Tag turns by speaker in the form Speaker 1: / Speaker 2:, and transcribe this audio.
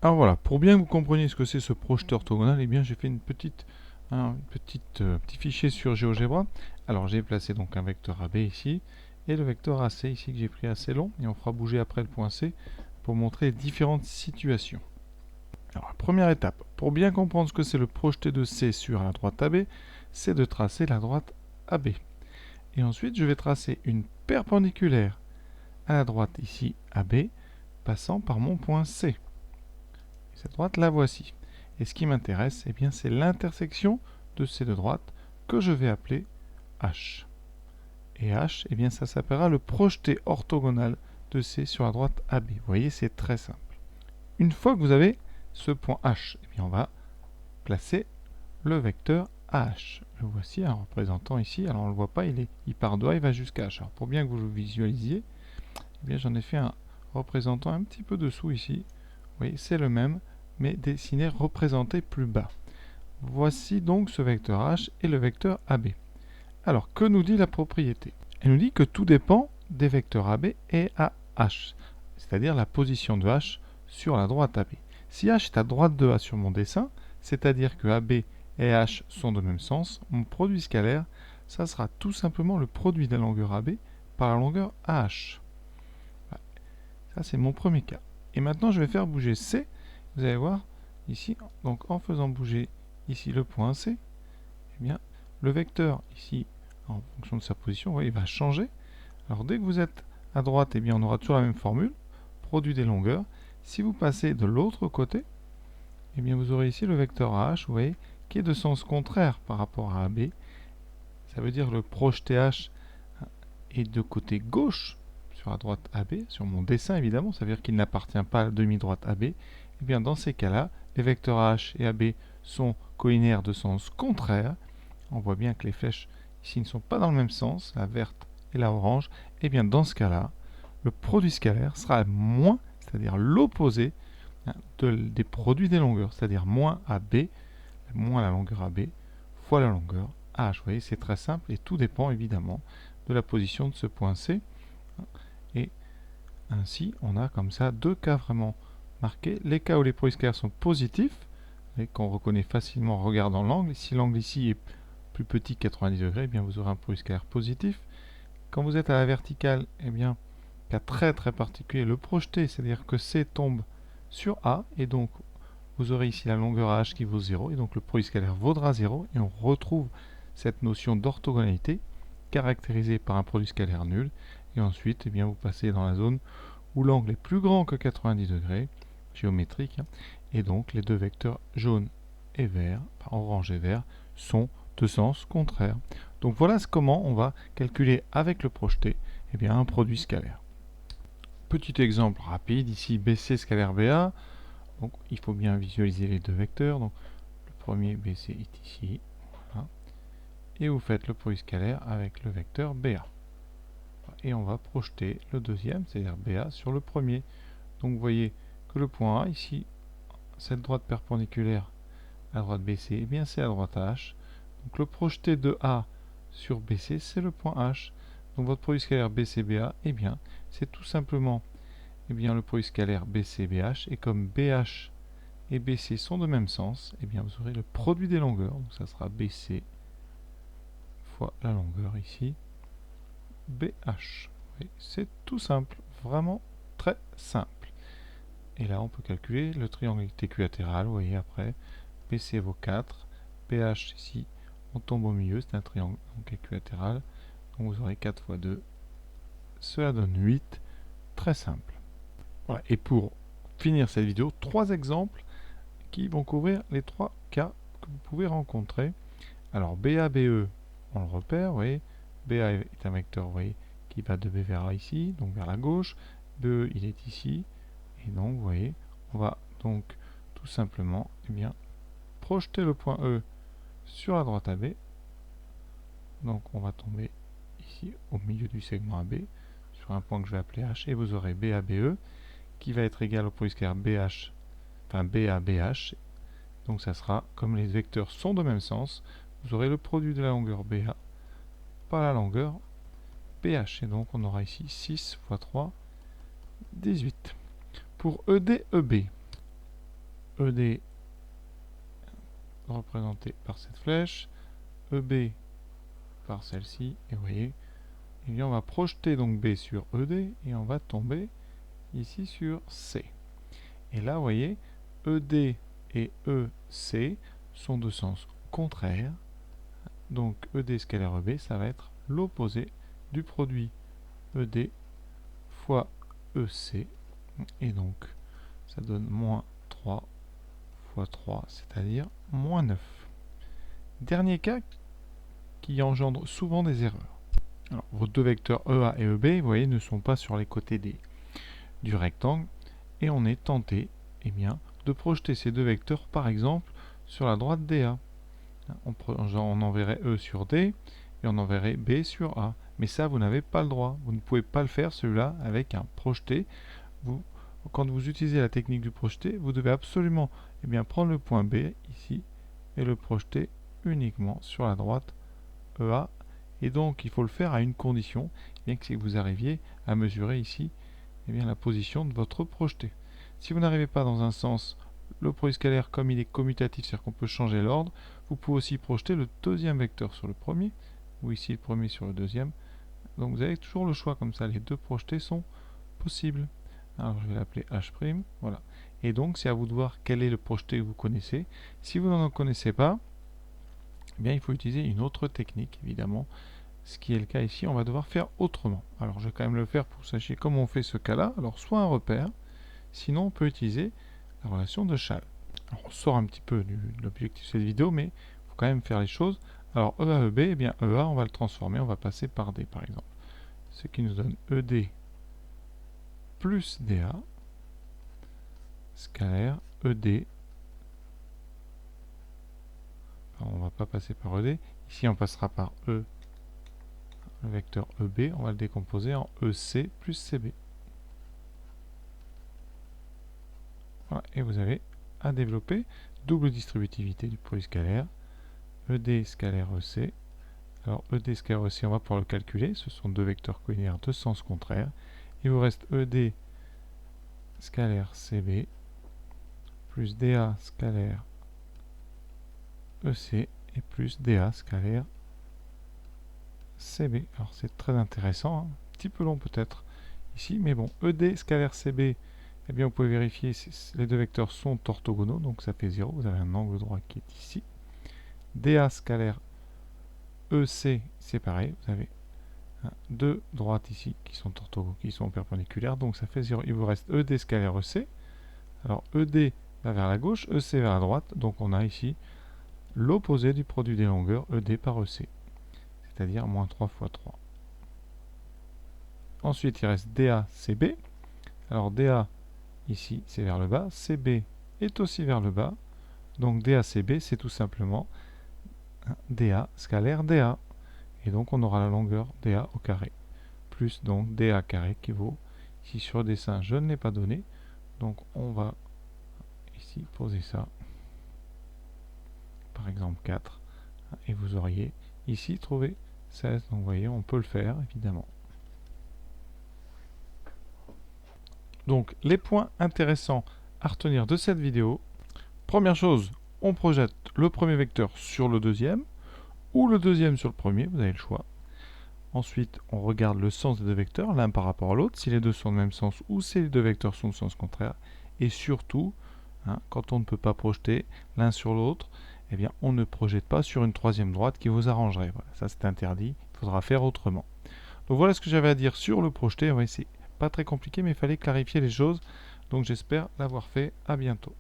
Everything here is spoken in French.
Speaker 1: Alors voilà, pour bien que vous compreniez ce que c'est ce projeté orthogonal, eh bien j'ai fait petit fichier sur GeoGebra. Alors j'ai placé donc un vecteur AB ici et le vecteur AC ici que j'ai pris assez long, et on fera bouger après le point C pour montrer les différentes situations. Alors la première étape, pour bien comprendre ce que c'est le projeté de C sur la droite AB, c'est de tracer la droite AB. Et ensuite je vais tracer une perpendiculaire à la droite ici AB, passant par mon point C. Cette droite, la voici. Et ce qui m'intéresse, eh bien, c'est l'intersection de ces deux droites que je vais appeler H. Et H, eh bien, ça s'appellera le projeté orthogonal de C sur la droite AB. Vous voyez, c'est très simple. Une fois que vous avez ce point H, eh bien, on va placer le vecteur AH. Le voici en représentant ici. Alors, on ne le voit pas, il part de A, il va jusqu'à H. Alors, pour bien que vous le visualisiez, eh bien, j'en ai fait un représentant un petit peu dessous ici. Vous voyez, c'est le même, mais dessiné représenté plus bas. Voici donc ce vecteur H et le vecteur AB. Alors, que nous dit la propriété? Elle nous dit que tout dépend des vecteurs AB et AH, c'est-à-dire la position de H sur la droite AB. Si H est à droite de A sur mon dessin, c'est-à-dire que AB et H sont de même sens, mon produit scalaire, ça sera tout simplement le produit de la longueur AB par la longueur AH. Voilà. Ça, c'est mon premier cas. Et maintenant, je vais faire bouger C. Vous allez voir, ici, donc en faisant bouger ici le point C, eh bien, le vecteur ici, en fonction de sa position, vous voyez, il va changer. Alors dès que vous êtes à droite, eh bien, on aura toujours la même formule, produit des longueurs. Si vous passez de l'autre côté, eh bien, vous aurez ici le vecteur AH, vous voyez, qui est de sens contraire par rapport à AB. Ça veut dire le projeté H est de côté gauche sur la droite AB, sur mon dessin évidemment, ça veut dire qu'il n'appartient pas à la demi-droite AB. Eh bien, dans ces cas-là, les vecteurs H et AB sont collinaires de sens contraire. On voit bien que les flèches ici ne sont pas dans le même sens, la verte et la orange. Et bien dans ce cas-là, le produit scalaire sera moins, c'est-à-dire l'opposé des produits des longueurs, c'est-à-dire moins AB, moins la longueur AB, fois la longueur H. Vous voyez, c'est très simple et tout dépend évidemment de la position de ce point C. Et ainsi, on a comme ça deux cas vraiment marqués. Les cas où les produits scalaires sont positifs, et qu'on reconnaît facilement en regardant l'angle. Si l'angle ici est plus petit que 90 degrés, eh bien vous aurez un produit scalaire positif. Quand vous êtes à la verticale, eh bien, cas très particulier, le projeté, c'est-à-dire que C tombe sur A, et donc vous aurez ici la longueur H qui vaut 0, et donc le produit scalaire vaudra 0, et on retrouve cette notion d'orthogonalité caractérisée par un produit scalaire nul, et ensuite, eh bien, vous passez dans la zone où l'angle est plus grand que 90 degrés, géométrique, et donc les deux vecteurs jaune et vert, enfin orange et vert, sont de sens contraire. Donc voilà comment on va calculer avec le projeté eh bien, un produit scalaire. Petit exemple rapide, ici BC scalaire BA, donc il faut bien visualiser les deux vecteurs, donc le premier BC est ici, voilà. Et vous faites le produit scalaire avec le vecteur BA. Et on va projeter le deuxième, c'est-à-dire BA, sur le premier. Donc vous voyez que le point A, ici, cette droite perpendiculaire à droite BC, eh bien c'est la droite H. Donc le projeté de A sur BC, c'est le point H. Donc votre produit scalaire BCBA, eh bien, c'est tout simplement le produit scalaire BCBH. Et comme BH et BC sont de même sens, eh bien vous aurez le produit des longueurs. Donc ça sera BC fois la longueur ici, BH. C'est tout simple, vraiment très simple. Et là, on peut calculer le triangle équilatéral. Vous voyez après, BC vaut 4, BH ici, on tombe au milieu, c'est un triangle équilatéral. Donc vous aurez 4 fois 2, cela donne 8, très simple. Voilà. Et pour finir cette vidéo, 3 exemples qui vont couvrir les 3 cas que vous pouvez rencontrer. Alors BA, BE, on le repère, vous voyez, BA est un vecteur, vous voyez, qui va de B vers A ici, donc vers la gauche, BE il est ici, et donc vous voyez, on va donc tout simplement projeter le point E sur la droite AB. Donc on va tomber ici au milieu du segment AB sur un point que je vais appeler H, et vous aurez BABE qui va être égal au produit scalaire BH, enfin BABH. Donc ça sera, comme les vecteurs sont de même sens, vous aurez le produit de la longueur BA par la longueur BH. Et donc on aura ici 6 fois 3, 18. Pour ED, EB, ED représenté par cette flèche, EB par celle-ci, et vous voyez, et bien on va projeter donc B sur ED et on va tomber ici sur C. Et là, vous voyez, ED et EC sont de sens contraire. Donc ED scalaire EB, ça va être l'opposé du produit ED fois EC. Et donc, ça donne moins 3 fois 3, c'est-à-dire moins 9. Dernier cas qui engendre souvent des erreurs. Alors, vos deux vecteurs EA et EB, vous voyez, ne sont pas sur les côtés du rectangle. Et on est tenté, eh bien, de projeter ces deux vecteurs, par exemple, sur la droite DA. On enverrait E sur D et on enverrait B sur A. Mais ça, vous n'avez pas le droit. Vous ne pouvez pas le faire, celui-là, avec un projeté. Quand vous utilisez la technique du projeté, vous devez absolument prendre le point B, ici, et le projeter uniquement sur la droite EA. Et donc, il faut le faire à une condition, bien que vous arriviez à mesurer ici la position de votre projeté. Si vous n'arrivez pas dans un sens, le produit scalaire, comme il est commutatif, c'est-à-dire qu'on peut changer l'ordre, vous pouvez aussi projeter le deuxième vecteur sur le premier, ou ici le premier sur le deuxième. Donc vous avez toujours le choix comme ça, les deux projetés sont possibles. Alors je vais l'appeler H', voilà. Et donc c'est à vous de voir quel est le projeté que vous connaissez. Si vous n'en connaissez pas, il faut utiliser une autre technique, évidemment. Ce qui est le cas ici, on va devoir faire autrement. Alors je vais quand même le faire pour que vous sachiez comment on fait ce cas-là. Alors soit un repère, sinon on peut utiliser la relation de Schall. Alors on sort un petit peu de l'objectif de cette vidéo, mais il faut quand même faire les choses. Alors EA, EB, EA on va le transformer, on va passer par D par exemple. Ce qui nous donne ED plus DA, scalaire ED. Alors, on ne va pas passer par ED. Ici on passera par E. Le vecteur EB, on va le décomposer en EC plus CB. Voilà, et vous avez à développer double distributivité du produit scalaire, ED scalaire EC. Alors ED scalaire EC, on va pouvoir le calculer, ce sont deux vecteurs collinaires de sens contraire. Il vous reste ED scalaire CB plus DA scalaire EC et plus DA scalaire CB. Alors c'est très intéressant, un petit peu long peut-être ici, mais bon, ED scalaire CB, vous pouvez vérifier si les deux vecteurs sont orthogonaux, donc ça fait 0, vous avez un angle droit qui est ici. DA scalaire EC, c'est pareil, vous avez deux droites ici qui sont orthogonaux, qui sont perpendiculaires, donc ça fait 0. Il vous reste ED scalaire EC. Alors ED va vers la gauche, EC vers la droite, donc on a ici l'opposé du produit des longueurs ED par EC, c'est-à-dire moins 3 fois 3. Ensuite, il reste DA, CB. Alors DA, ici, c'est vers le bas. CB est aussi vers le bas. Donc DA, CB, c'est tout simplement DA scalaire DA. Et donc, on aura la longueur DA au carré. Plus donc DA carré qui vaut, ici sur le dessin, je ne l'ai pas donné. Donc, on va ici poser ça. Par exemple 4. Et vous auriez ici trouvé 16. Donc, vous voyez, on peut le faire, évidemment. Donc, les points intéressants à retenir de cette vidéo. Première chose, on projette le premier vecteur sur le deuxième, ou le deuxième sur le premier, vous avez le choix. Ensuite, on regarde le sens des deux vecteurs, l'un par rapport à l'autre, si les deux sont dans le même sens, ou si les deux vecteurs sont de sens contraire. Et surtout, quand on ne peut pas projeter l'un sur l'autre, on ne projette pas sur une troisième droite qui vous arrangerait. Voilà, ça c'est interdit, il faudra faire autrement. Donc voilà ce que j'avais à dire sur le projeté. C'est pas très compliqué, mais il fallait clarifier les choses. Donc j'espère l'avoir fait. À bientôt.